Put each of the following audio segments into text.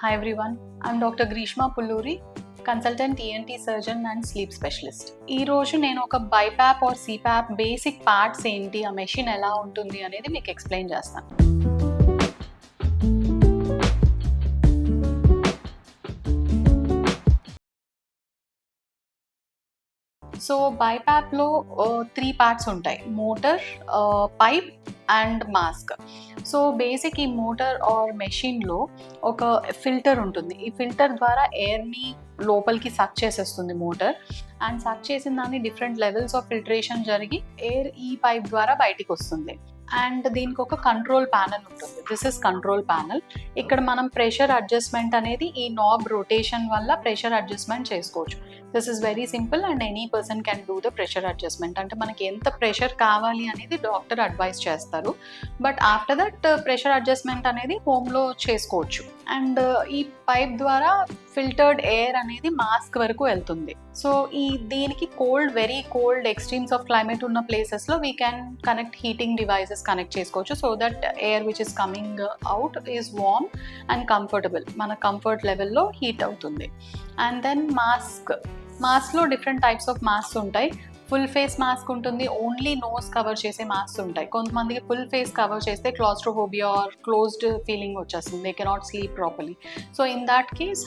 Hi everyone, I'm Dr. Grishma Pulluri, consultant ENT surgeon and sleep specialist. ఈరోజు నేను ఒక BiPAP or CPAP basic parts ఏంటి, ఆ machine ఎలా ఉంటుంది అనేది మీకు ఎక్స్ప్లెయిన్ చేస్తాను. సో బైపాప్లో 3 పార్ట్స్ ఉంటాయి: motor, pipe and mask. So basic ఈ మోటార్ ఆర్ మెషిన్లో ఒక ఫిల్టర్ ఉంటుంది. ఈ ఫిల్టర్ ద్వారా ఎయిర్ని లోపలికి సక్ చేసేస్తుంది మోటార్. అండ్ సక్ చేసిన దాన్ని డిఫరెంట్ లెవెల్స్ ఆఫ్ ఫిల్టరేషన్ జరిగి ఎయిర్ ఈ పైప్ ద్వారా బయటికి వస్తుంది. అండ్ దీనికి ఒక కంట్రోల్ ప్యానల్ ఉంటుంది. This is control panel. ఇక్కడ మనం ప్రెషర్ అడ్జస్ట్మెంట్ అనేది ఈ నాబ్ రొటేషన్ వల్ల ప్రెషర్ అడ్జస్ట్మెంట్ చేసుకోవచ్చు. This is very simple and any person can do the pressure adjustment. అంటే మనకి ఎంత ప్రెషర్ కావాలి అనేది డాక్టర్ అడ్వైస్ చేస్తారు. But after that pressure adjustment అనేది హోమ్లో చేసుకోవచ్చు. అండ్ ఈ పైప్ ద్వారా ఫిల్టర్డ్ ఎయిర్ అనేది మాస్క్ వరకు వెళ్తుంది. సో దీనికి cold, very cold, extremes of climate ఉన్న ప్లేసెస్లో we can connect heating devices connect చేసుకోవచ్చు. So that air which is coming out is warm and comfortable, మన కంఫర్ట్ లెవెల్లో హీట్ అవుతుంది. అండ్ దెన్ మాస్క్లో డిఫరెంట్ టైప్స్ ఆఫ్ మాస్క్ ఉంటాయి. Full face mask ఉంటుంది, only nose cover చేసే mask ఉంటాయి. కొంతమందికి ఫుల్ ఫేస్ కవర్ చేస్తే క్లాస్ట్రోఫోబియా ఆర్ క్లోజ్డ్ ఫీలింగ్ వచ్చేస్తుంది, they cannot sleep properly. So in that case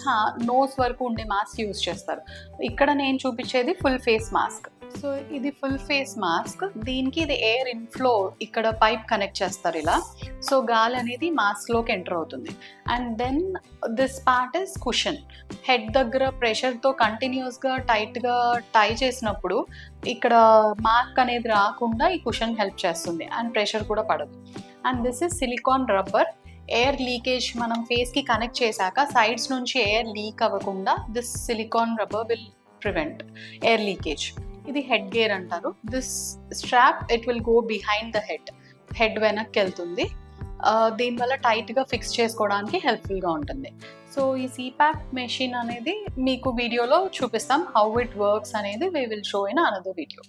nose వరకు ఉండే మాస్క్ యూజ్ చేస్తారు. ఇక్కడ నేను చూపించేది ఫుల్ ఫేస్ మాస్క్. సో ఇది ఫుల్ ఫేస్ మాస్క్. దీనికి ఇది ఎయిర్ ఇన్ఫ్లో, ఇక్కడ పైప్ కనెక్ట్ చేస్తారు ఇలా. సో గాలి అనేది మాస్క్లోకి ఎంటర్ అవుతుంది. And then this part is cushion. Head దగ్గర ప్రెషర్తో కంటిన్యూస్గా టైట్గా టై చేసినప్పుడు ఇక్కడ మార్క్ అనేది రాకుండా ఈ కుషన్ హెల్ప్ చేస్తుంది అండ్ ప్రెషర్ కూడా పడదు. And this is silicon rubber. Air leakage మనం ఫేస్కి కనెక్ట్ చేశాక సైడ్స్ నుంచి ఎయిర్ లీక్ అవ్వకుండా this silicon rubber will prevent air leakage. ఇది హెడ్ గేర్ అంటారు. This strap it will go behind the head వెనక్కి వెళ్తుంది. దీనివల్ల టైట్గా ఫిక్స్ చేసుకోవడానికి హెల్ప్ఫుల్గా ఉంటుంది. సో ఈ సిపాప్ మెషిన్ అనేది మీకు వీడియోలో చూపిస్తాం. హౌ ఇట్ వర్క్స్ అనేది we will show in another video.